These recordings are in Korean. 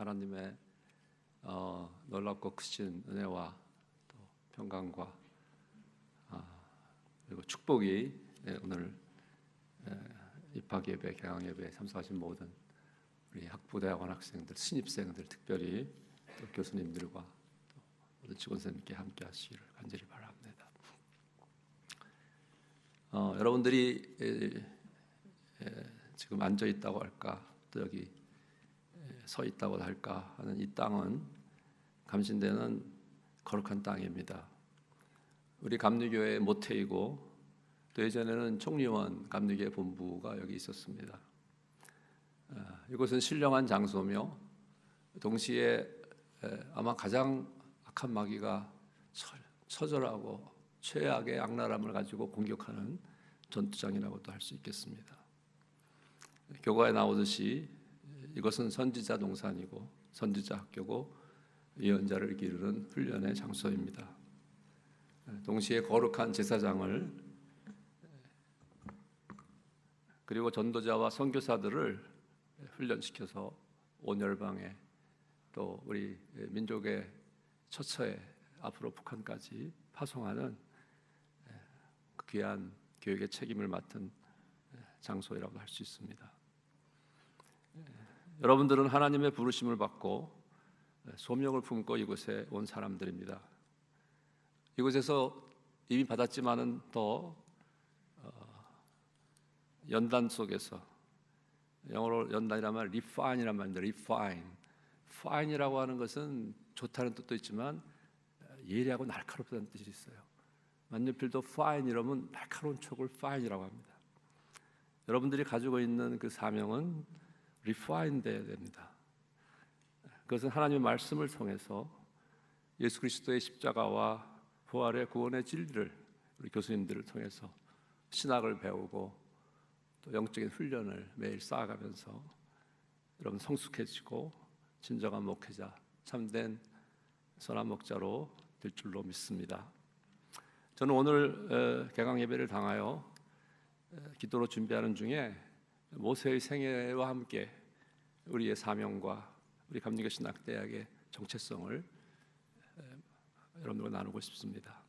하나님의 놀랍고 크신 은혜와 또 평강과 그리고 축복이 오늘 입학예배, 개강예배에 참석하신 모든 우리 학부대학원 학생들, 신입생들, 특별히 또 교수님들과 또 모든 직원선생님께 함께 하시기를 간절히 바랍니다. 여러분들이 지금 앉아 있다고 할까, 또 여기 서 있다고 할까 하는 이 땅은 감신대는 거룩한 땅입니다. 우리 감리교회 모태이고 또 예전에는 총리원 감리교회 본부가 여기 있었습니다. 이곳은 신령한 장소며 동시에 아마 가장 악한 마귀가 처절하고 최악의 악랄함을 가지고 공격하는 전투장이라고도 할 수 있겠습니다. 교과에 나오듯이 이것은 선지자 동산이고 선지자 학교고 예언자를 기르는 훈련의 장소입니다. 동시에 거룩한 제사장을 그리고 전도자와 선교사들을 훈련시켜서 온열방에 또 우리 민족의 처처에 앞으로 북한까지 파송하는 그 귀한 교육의 책임을 맡은 장소라고 할 수 있습니다. 여러분들은 하나님의 부르심을 받고 소명을 품고 이곳에 온 사람들입니다. 이곳에서 이미 받았지만은 더 연단 속에서, 영어로 연단이라면 refine이란 말입니다. refine이라고 하는 것은 좋다는 뜻도 있지만 예리하고 날카롭다는 뜻이 있어요. 만년필도 fine 이러면 날카로운 촉을 fine이라고 합니다. 여러분들이 가지고 있는 그 사명은 refine 돼야 됩니다. 그것은 하나님의 말씀을 통해서 예수 그리스도의 십자가와 부활의 구원의 진리를 우리 교수님들을 통해서 신학을 배우고 또 영적인 훈련을 매일 쌓아가면서 여러분 성숙해지고 진정한 목회자, 참된 선한 목자로 될 줄로 믿습니다. 저는 오늘 개강 예배를 당하여 기도로 준비하는 중에 모세의 생애와 함께 우리의 사명과 우리 감리교 신학대학의 정체성을 여러분들과 나누고 싶습니다.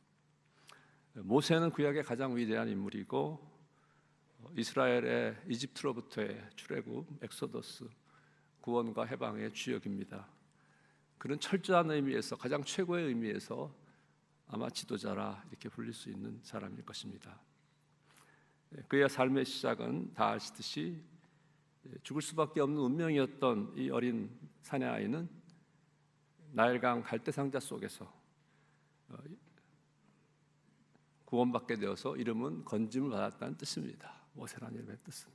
모세는 구약의 가장 위대한 인물이고 이스라엘의 이집트로부터의 출애굽, 엑소더스, 구원과 해방의 주역입니다. 그는 철저한 의미에서 가장 최고의 의미에서 아마 지도자라 이렇게 불릴 수 있는 사람일 것입니다. 그의 삶의 시작은 다 아시듯이 죽을 수밖에 없는 운명이었던 이 어린 사내아이는 나일강 갈대상자 속에서 구원받게 되어서 이름은 건짐을 받았다는 뜻입니다. 모세라는 이름의 뜻은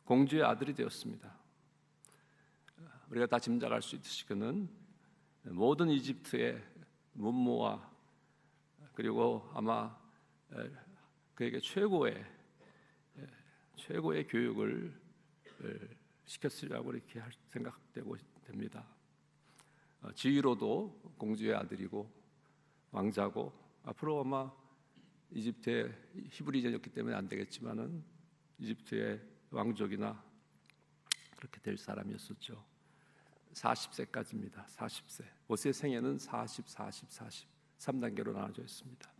공주의 아들이 되었습니다. 우리가 다 짐작할 수 있듯이 그는 모든 이집트의 문무와 그리고 아마 그에게 최고의 교육을 시켰으리라고 이렇게 생각되고 됩니다. 지위로도 공주의 아들이고 왕자고 앞으로 아마 이집트의 히브리인이었기 때문에 안 되겠지만은 이집트의 왕족이나 그렇게 될 사람이었었죠. 40세까지입니다. 40세. 모세의 생애는 40, 3단계로 나눠져 있습니다.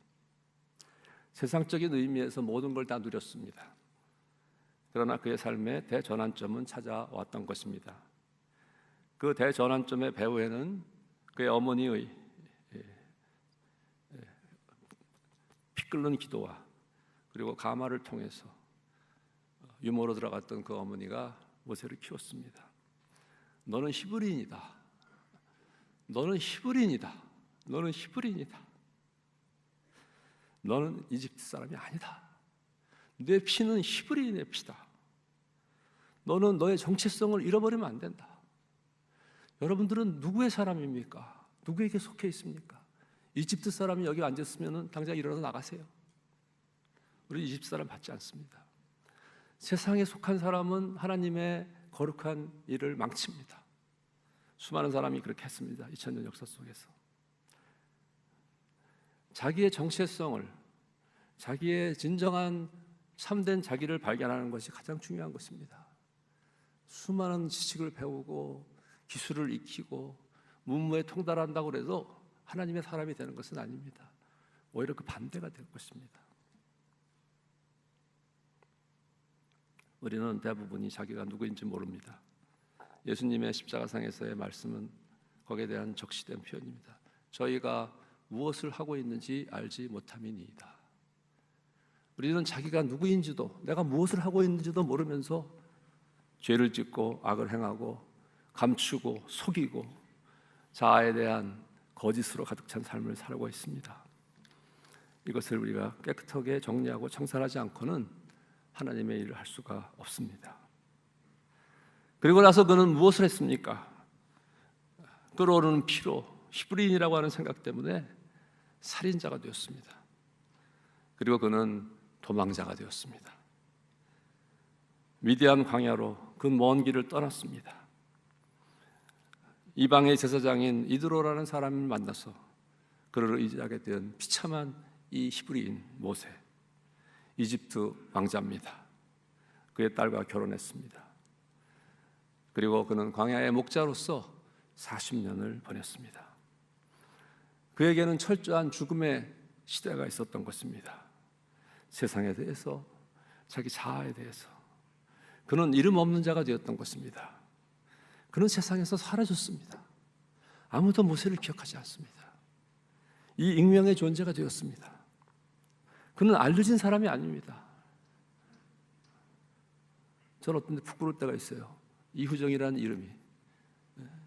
세상적인 의미에서 모든 걸 다 누렸습니다. 그러나 그의 삶의 대전환점은 찾아왔던 것입니다. 그 대전환점의 배후에는 그의 어머니의 피 끓는 기도와 그리고 가마를 통해서 유모로 들어갔던 그 어머니가 모세를 키웠습니다. 너는 히브리인이다. 너는 히브리인이다. 너는 히브리인이다. 너는 이집트 사람이 아니다. 내 피는 히브리인의 피다. 너는 너의 정체성을 잃어버리면 안 된다. 여러분들은 누구의 사람입니까? 누구에게 속해 있습니까? 이집트 사람이 여기 앉았으면 당장 일어나서 나가세요. 우리 이집트 사람 받지 않습니다. 세상에 속한 사람은 하나님의 거룩한 일을 망칩니다. 수많은 사람이 그렇게 했습니다. 2000년 역사 속에서. 자기의 정체성을, 자기의 진정한 참된 자기를 발견하는 것이 가장 중요한 것입니다. 수많은 지식을 배우고 기술을 익히고 문무에 통달한다고 해도 하나님의 사람이 되는 것은 아닙니다. 오히려 그 반대가 될 것입니다. 우리는 대부분이 자기가 누구인지 모릅니다. 예수님의 십자가상에서의 말씀은 거기에 대한 적시된 표현입니다. 저희가 무엇을 하고 있는지 알지 못함이니이다. 우리는 자기가 누구인지도, 내가 무엇을 하고 있는지도 모르면서 죄를 짓고 악을 행하고 감추고 속이고 자아에 대한 거짓으로 가득 찬 삶을 살고 있습니다. 이것을 우리가 깨끗하게 정리하고 청산하지 않고는 하나님의 일을 할 수가 없습니다. 그리고 나서 그는 무엇을 했습니까? 끓어오르는 피로 히브리인이라고 하는 생각 때문에 살인자가 되었습니다. 그리고 그는 도망자가 되었습니다. 미디안 광야로 그 먼 길을 떠났습니다. 이방의 제사장인 이드로라는 사람을 만나서 그를 의지하게 된 비참한 이 히브리인 모세, 이집트 왕자입니다. 그의 딸과 결혼했습니다. 그리고 그는 광야의 목자로서 40년을 보냈습니다. 그에게는 철저한 죽음의 시대가 있었던 것입니다. 세상에 대해서, 자기 자아에 대해서 그는 이름 없는 자가 되었던 것입니다. 그는 세상에서 사라졌습니다. 아무도 모세를 기억하지 않습니다. 이 익명의 존재가 되었습니다. 그는 알려진 사람이 아닙니다. 저는 어떤 데 부끄러울 때가 있어요. 이후정이라는 이름이,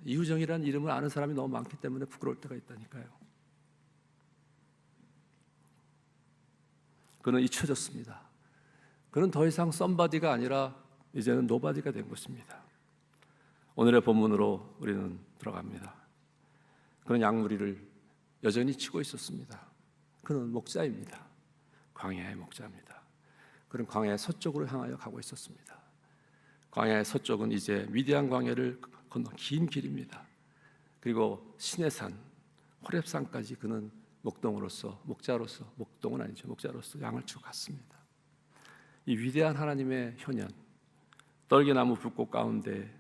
이후정이라는 이름을 아는 사람이 너무 많기 때문에 부끄러울 때가 있다니까요. 그는 잊혀졌습니다. 그는 더 이상 썸바디가 아니라 이제는 노바디가 된 것입니다. 오늘의 본문으로 우리는 들어갑니다. 그는 양무리를 여전히 치고 있었습니다. 그는 목자입니다. 광야의 목자입니다. 그는 광야의 서쪽으로 향하여 가고 있었습니다. 광야의 서쪽은 이제 미디안 광야를 건너 긴 길입니다. 그리고 시내산, 호렙산까지 그는 목동으로서, 목자로서, 목동은 아니죠, 목자로서 양을 치고 갔습니다. 이 위대한 하나님의 현현, 떨기나무 불꽃 가운데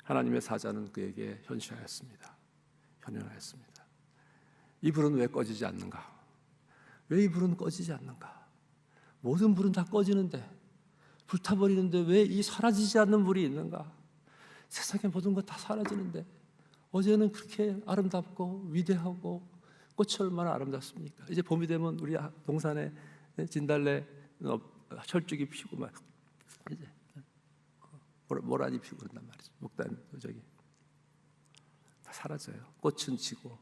하나님의 사자는 그에게 현시하였습니다. 현현하였습니다. 이 불은 왜 꺼지지 않는가? 왜 이 불은 꺼지지 않는가? 모든 불은 다 꺼지는데, 불타버리는데 왜 이 사라지지 않는 불이 있는가? 세상의 모든 것 다 사라지는데 어제는 그렇게 아름답고 위대하고 꽃이 얼마나 아름답습니까? 이제 봄이 되면 우리 동산에 진달래 철쭉이 피고 막 이제 모란이 피고 그런단 말이죠. 목단 저기 다 사라져요. 꽃은 지고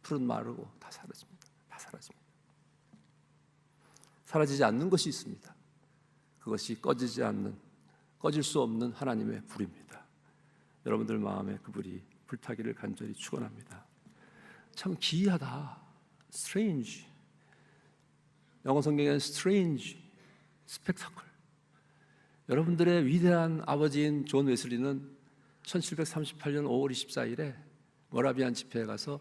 풀은 마르고 다 사라집니다. 다 사라집니다. 사라지지 않는 것이 있습니다. 그것이 꺼지지 않는, 꺼질 수 없는 하나님의 불입니다. 여러분들 마음에 그 불이 불타기를 간절히 축원합니다. 참 기이하다. strange. 영어 성경에는 strange, spectacle. 여러분들의 위대한 아버지인 존 웨슬리는 1738년 5월 24일에 모라비안 집회에 가서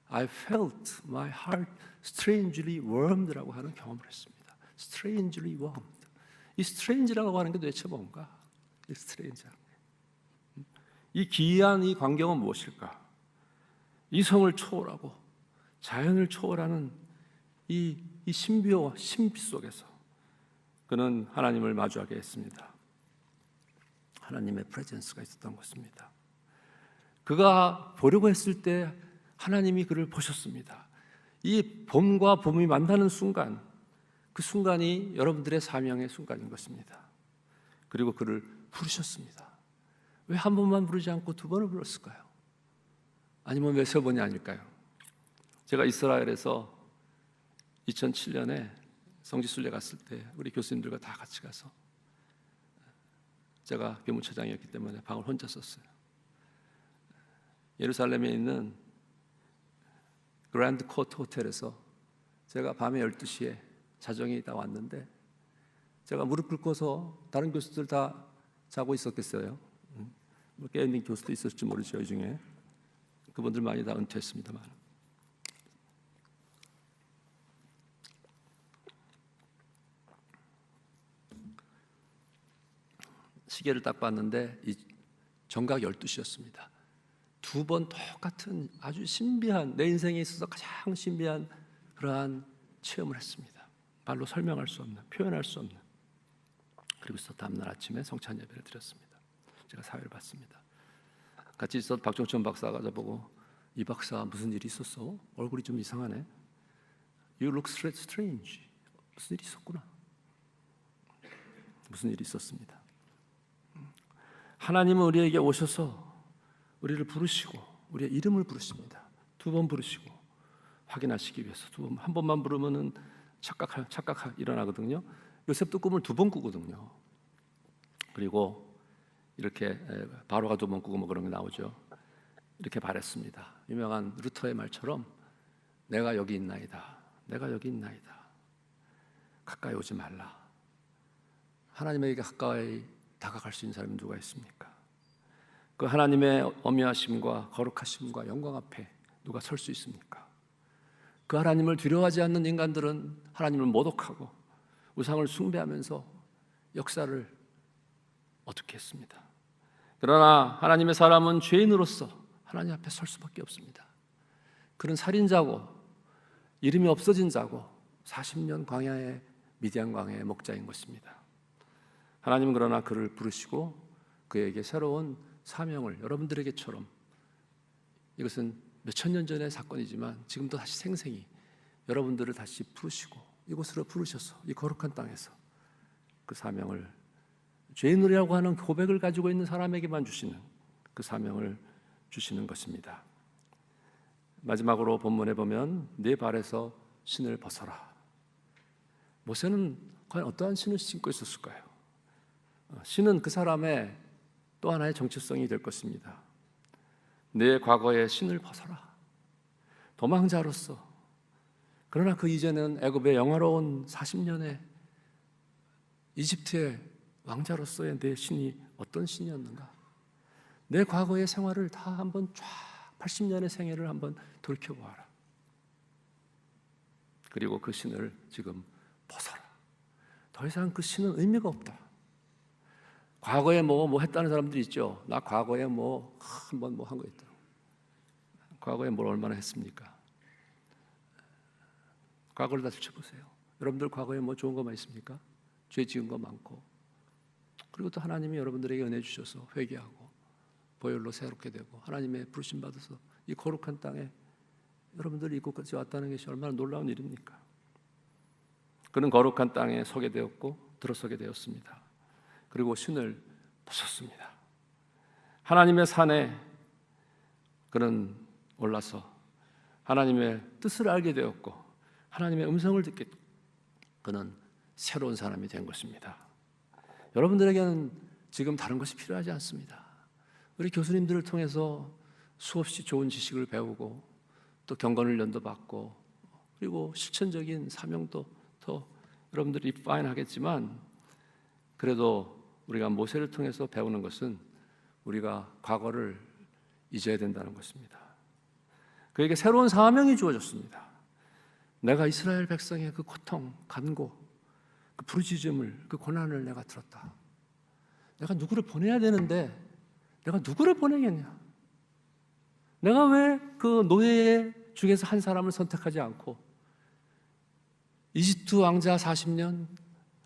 I felt my heart strangely warmed라고 하는 경험을 했습니다. strangely warmed. 이 strange라고 하는 게 도대체 뭔가? 이 strange. 이 기이한 이 광경은 무엇일까? 이성을 초월하고 자연을 초월하는 이 신비와 신비 속에서 그는 하나님을 마주하게 했습니다. 하나님의 프레젠스가 있었던 것입니다. 그가 보려고 했을 때 하나님이 그를 보셨습니다. 이 봄과 봄이 만나는 순간, 그 순간이 여러분들의 사명의 순간인 것입니다. 그리고 그를 부르셨습니다. 왜 한 번만 부르지 않고 두 번을 불렀을까요? 아니면 왜 세 번이 아닐까요? 제가 이스라엘에서 2007년에 성지순례 갔을 때 우리 교수님들과 다 같이 가서 제가 교무처장이었기 때문에 방을 혼자 썼어요. 예루살렘에 있는 그랜드 코트 호텔에서 제가 밤에 12시에 자정이 다 왔는데 제가 무릎 꿇고서 다른 교수들 다 자고 있었겠어요. 뭐 깨어있는 교수도 있을지 모르죠. 이 중에 그분들 많이 다 은퇴했습니다만 시계를 딱 봤는데 이 정각 12시였습니다. 두 번 똑같은 아주 신비한, 내 인생에 있어서 가장 신비한 그러한 체험을 했습니다. 말로 설명할 수 없는, 표현할 수 없는. 그리고서 다음날 아침에 성찬 예배를 드렸습니다. 제가 사회를 봤습니다. 같이 있었던 박종천 박사가 저보고, 이 박사 무슨 일이 있었어? 얼굴이 좀 이상하네. You look strange. 무슨 일이 있었구나. 무슨 일이 있었습니다. 하나님은 우리에게 오셔서 우리를 부르시고 우리의 이름을 부르십니다. 두 번 부르시고 확인하시기 위해서 한 번만 부르면은 착각 일어나거든요. 요셉도 꿈을 두 번 꾸거든요. 그리고 이렇게 바로가 두 번 꾸고 뭐 그런 게 나오죠. 이렇게 말했습니다. 유명한 루터의 말처럼 내가 여기 있나이다. 내가 여기 있나이다. 가까이 오지 말라. 하나님에게 가까이 다가갈 수 있는 사람이 누가 있습니까? 그 하나님의 어미하심과 거룩하심과 영광 앞에 누가 설 수 있습니까? 그 하나님을 두려워하지 않는 인간들은 하나님을 모독하고 우상을 숭배하면서 역사를 어떻게 했습니다. 그러나 하나님의 사람은 죄인으로서 하나님 앞에 설 수밖에 없습니다. 그는 살인자고 이름이 없어진 자고 40년 광야의 미디안 광야의 목자인 것입니다. 하나님은 그러나 그를 부르시고 그에게 새로운 사명을, 여러분들에게처럼, 이것은 몇천 년 전의 사건이지만 지금도 다시 생생히 여러분들을 다시 부르시고 이곳으로 부르셔서 이 거룩한 땅에서 그 사명을, 죄인이라고 하는 고백을 가지고 있는 사람에게만 주시는 그 사명을 주시는 것입니다. 마지막으로 본문에 보면 네 발에서 신을 벗어라. 모세는 과연 어떠한 신을 신고 있었을까요? 신은 그 사람의 또 하나의 정체성이 될 것입니다. 내 과거의 신을 벗어라. 도망자로서, 그러나 그 이제는 애굽의 영화로운 40년의 이집트의 왕자로서의 내 신이 어떤 신이었는가? 내 과거의 생활을 다 한번 쫙 80년의 생애를 한번 돌이켜보아라. 그리고 그 신을 지금 벗어라. 더 이상 그 신은 의미가 없다. 과거에 뭐 했다는 사람들이 있죠. 나 과거에 한번 한 거 있다. 과거에 뭘 얼마나 했습니까? 과거를 다 들춰보세요. 여러분들 과거에 뭐 좋은 것만 있습니까? 죄 지은 거 많고, 그리고 또 하나님이 여러분들에게 은혜 주셔서 회개하고 보혈로 새롭게 되고 하나님의 부르심 받아서 이 거룩한 땅에 여러분들이 이곳까지 왔다는 것이 얼마나 놀라운 일입니까? 그는 거룩한 땅에 서게 되었고 들어서게 되었습니다. 그리고 신을 벗었습니다. 하나님의 산에 그는 올라서 하나님의 뜻을 알게 되었고 하나님의 음성을 듣게 그는 새로운 사람이 된 것입니다. 여러분들에게는 지금 다른 것이 필요하지 않습니다. 우리 교수님들을 통해서 수없이 좋은 지식을 배우고 또 경건훈련도 받고 그리고 실천적인 사명도 더 여러분들이 파인하겠지만, 그래도 우리가 모세를 통해서 배우는 것은 우리가 과거를 잊어야 된다는 것입니다. 그에게 새로운 사명이 주어졌습니다. 내가 이스라엘 백성의 그 고통, 간고, 그 부르짖음을, 그 고난을 내가 들었다. 내가 누구를 보내야 되는데 내가 누구를 보내겠냐? 내가 왜 그 노예 중에서 한 사람을 선택하지 않고 이집트 왕자 40년,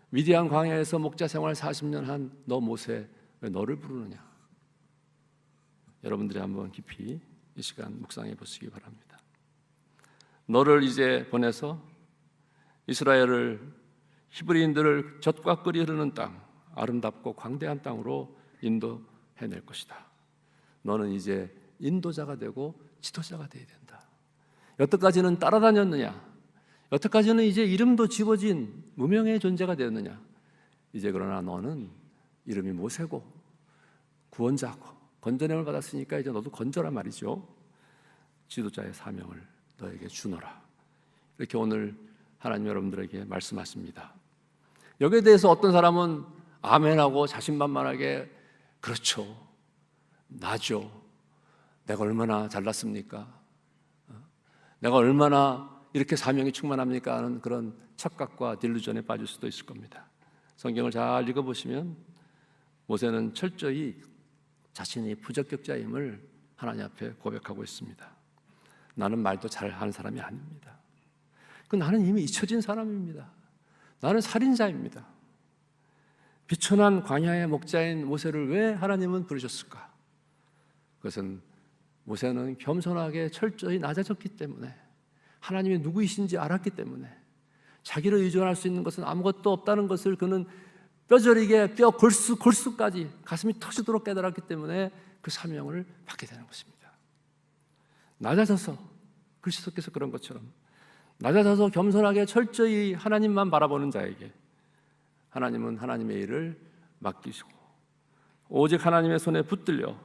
미디안 광야에서 목자 생활 40년 한 너 모세, 왜 너를 부르느냐? 여러분들이 한번 깊이 이 시간 묵상해 보시기 바랍니다. 너를 이제 보내서 이스라엘을, 히브리인들을 젖과 꿀이 흐르는 땅, 아름답고 광대한 땅으로 인도해낼 것이다. 너는 이제 인도자가 되고 지도자가 되어야 된다. 여태까지는 따라다녔느냐? 여태까지는 이제 이름도 지워진 무명의 존재가 되었느냐? 이제 그러나 너는 이름이 모세고 구원자고 건져냄을 받았으니까 이제 너도 건져란 말이죠. 지도자의 사명을 너에게 주노라. 이렇게 오늘 하나님 여러분들에게 말씀하십니다. 여기에 대해서 어떤 사람은 아멘하고 자신만만하게 그렇죠, 나죠, 내가 얼마나 잘났습니까? 내가 얼마나 이렇게 사명이 충만합니까? 하는 그런 착각과 딜루전에 빠질 수도 있을 겁니다. 성경을 잘 읽어보시면 모세는 철저히 자신이 부적격자임을 하나님 앞에 고백하고 있습니다. 나는 말도 잘하는 사람이 아닙니다. 나는 이미 잊혀진 사람입니다. 나는 살인자입니다. 비천한 광야의 목자인 모세를 왜 하나님은 부르셨을까? 그것은 모세는 겸손하게 철저히 낮아졌기 때문에, 하나님이 누구이신지 알았기 때문에, 자기를 의존할 수 있는 것은 아무것도 없다는 것을 그는 뼈저리게 뼈 골수까지 가슴이 터지도록 깨달았기 때문에 그 사명을 받게 되는 것입니다. 낮아져서, 그리스도께서 그런 것처럼 낮아져서 겸손하게 철저히 하나님만 바라보는 자에게 하나님은 하나님의 일을 맡기시고, 오직 하나님의 손에 붙들려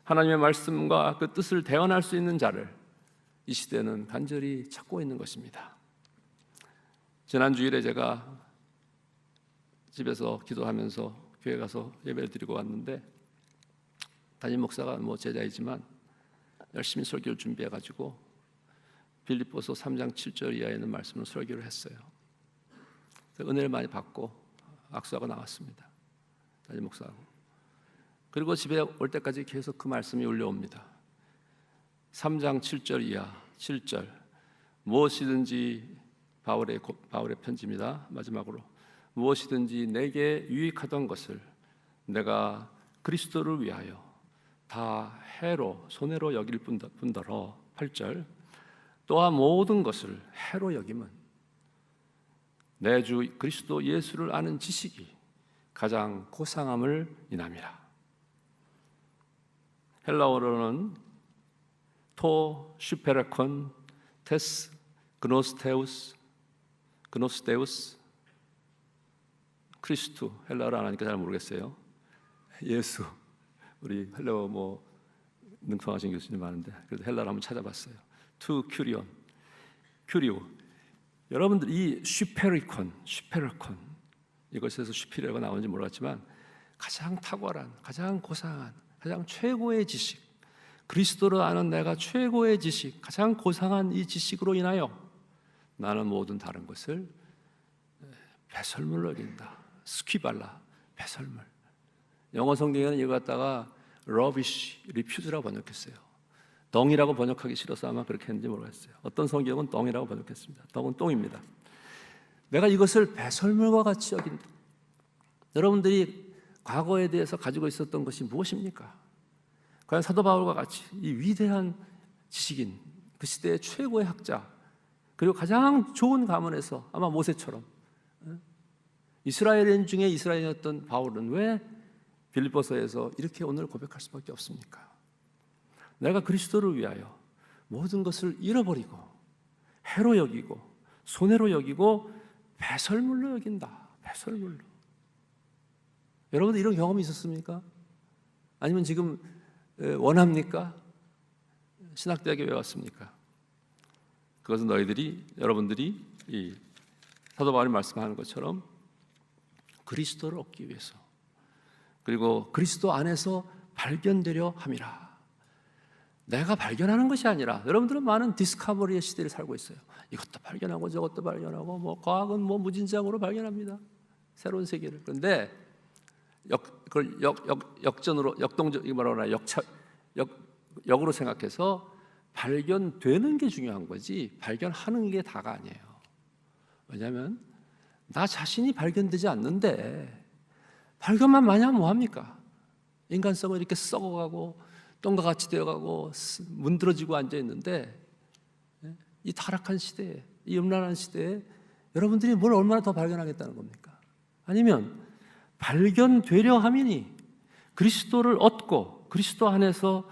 하나님의 말씀과 그 뜻을 대언할 수 있는 자를 이 시대는 간절히 찾고 있는 것입니다. 지난 주일에 제가 집에서 기도하면서 교회 가서 예배를 드리고 왔는데, 담임 목사가 제자이지만 열심히 설교를 준비해가지고 빌립보서 3장 7절 이하에 있는 말씀을 설교를 했어요. 은혜를 많이 받고 악수하고 나왔습니다, 담임 목사하고. 그리고 집에 올 때까지 계속 그 말씀이 울려옵니다. 3장 7절 이하 7절, 무엇이든지, 바울의 편지입니다. 마지막으로, 무엇이든지 내게 유익하던 것을 내가 그리스도를 위하여 다 해로 손해로 여길 뿐더러 8절, 또한 모든 것을 해로 여김은 내 주 그리스도 예수를 아는 지식이 가장 고상함을 인함이라. 헬라어로는 토 슈페라콘 테스 그노스테우스 크리스투, 헬라어를 안 하니까 잘 모르겠어요. 예수, 우리 헬라어 능통하신 교수님 많은데 그래도 헬라어를 한번 찾아봤어요. 투 큐리오. 여러분들 이 슈페라콘 이것에서 슈피레가 나오는지 몰랐지만 가장 탁월한, 가장 고상한, 가장 최고의 지식, 그리스도를 아는 내가 최고의 지식, 가장 고상한 이 지식으로 인하여 나는 모든 다른 것을 배설물로 여긴다. 스퀴발라, 배설물. 영어 성경에는 이거 갖다가 rubbish, refuse라고 번역했어요. 덩이라고 번역하기 싫어서 아마 그렇게 했는지 모르겠어요. 어떤 성경은 덩이라고 번역했습니다. 덩은 똥입니다. 내가 이것을 배설물과 같이 여긴다. 여러분들이 과거에 대해서 가지고 있었던 것이 무엇입니까? 과연 사도 바울과 같이 이 위대한 지식인, 그 시대의 최고의 학자, 그리고 가장 좋은 가문에서 아마 모세처럼 이스라엘인 중에 이스라엘이었던 바울은 왜 빌립보서에서 이렇게 오늘 고백할 수밖에 없습니까? 내가 그리스도를 위하여 모든 것을 잃어버리고 해로 여기고 손해로 여기고 배설물로 여긴다. 배설물로. 여러분들 이런 경험이 있었습니까? 아니면 지금 원합니까? 신학대학에 왜 왔습니까? 그것은 여러분들이 이 사도 바울이 말씀하는 것처럼 그리스도를 얻기 위해서, 그리고 그리스도 안에서 발견되려 함이라. 내가 발견하는 것이 아니라, 여러분들은 많은 디스커버리의 시대를 살고 있어요. 이것도 발견하고 저것도 발견하고 과학은 무진장으로 발견합니다. 새로운 세계를. 그런데 그걸 역전으로, 역으로 생각해서 발견되는 게 중요한 거지 발견하는 게 다가 아니에요. 왜냐하면 나 자신이 발견되지 않는데 발견만 많이 하면 뭐합니까? 인간성은 이렇게 썩어가고 똥과 같이 되어가고 문드러지고 앉아있는데, 이 타락한 시대에, 이 음란한 시대에 여러분들이 뭘 얼마나 더 발견하겠다는 겁니까? 아니면 발견되려 함이니 그리스도를 얻고 그리스도 안에서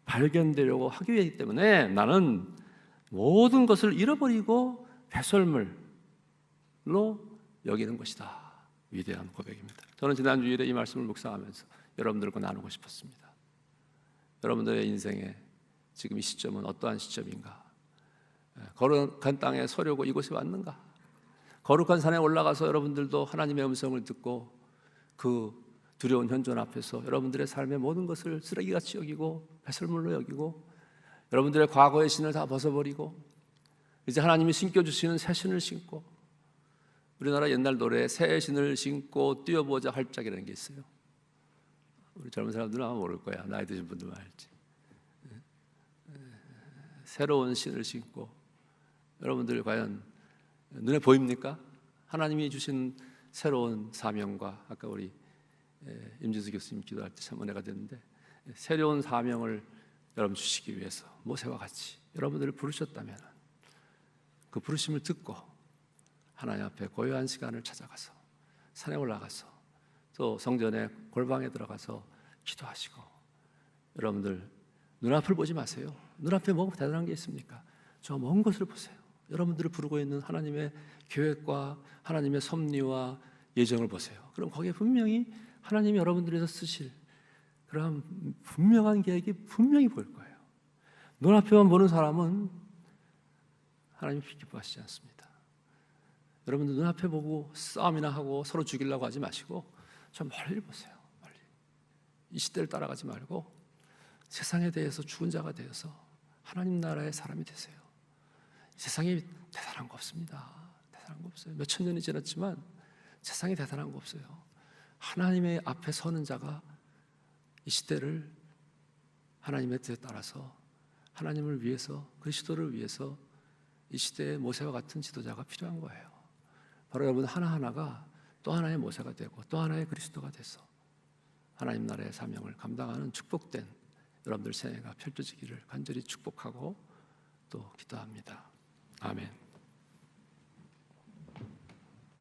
발견되려고 하기 위하기 때문에 나는 모든 것을 잃어버리고 배설물로 여기는 것이다. 위대한 고백입니다. 저는 지난 주일에 이 말씀을 묵상하면서 여러분들과 나누고 싶었습니다. 여러분들의 인생에 지금 이 시점은 어떠한 시점인가? 거룩한 땅에 서려고 이곳에 왔는가? 거룩한 산에 올라가서 여러분들도 하나님의 음성을 듣고 그 두려운 현존 앞에서 여러분들의 삶의 모든 것을 쓰레기같이 여기고 배설물로 여기고 여러분들의 과거의 신을 다 벗어버리고 이제 하나님이 신겨주시는 새 신을 신고, 우리나라 옛날 노래에 새 신을 신고 뛰어보자 활짝이라는 게 있어요. 우리 젊은 사람들은 아마 모를 거야. 나이 드신 분들만 알지. 새로운 신을 신고 여러분들 과연 눈에 보입니까? 하나님이 주신 새로운 사명과 아까 우리 임진수 교수님 기도할 때 참 은혜가 됐는데 새로운 사명을 여러분 주시기 위해서 모세와 같이 여러분들을 부르셨다면 그 부르심을 듣고 하나님 앞에 고요한 시간을 찾아가서 산에 올라가서 또 성전의 골방에 들어가서 기도하시고 여러분들 눈앞을 보지 마세요. 눈앞에 뭐가 대단한 게 있습니까? 저 먼 곳을 보세요. 여러분들을 부르고 있는 하나님의 계획과 하나님의 섭리와 예정을 보세요. 그럼 거기에 분명히 하나님이 여러분들에서 쓰실 그런 분명한 계획이 분명히 보일 거예요. 눈앞에만 보는 사람은 하나님이 기뻐하시지 않습니다. 여러분들 눈앞에 보고 싸움이나 하고 서로 죽이려고 하지 마시고 저 멀리 보세요. 멀리. 이 시대를 따라가지 말고 세상에 대해서 죽은 자가 되어서 하나님 나라의 사람이 되세요. 세상에 대단한 거 없습니다. 대단한 거 없어요. 몇천 년이 지났지만 세상에 대단한 거 없어요. 하나님의 앞에 서는 자가 이 시대를 하나님의 뜻에 따라서 하나님을 위해서 그리스도를 위해서 이 시대에 모세와 같은 지도자가 필요한 거예요. 바로 여러분 하나하나가 또 하나의 모세가 되고 또 하나의 그리스도가 돼서 하나님 나라의 사명을 감당하는 축복된 여러분들 생애가 펼쳐지기를 간절히 축복하고 또 기도합니다. 아멘.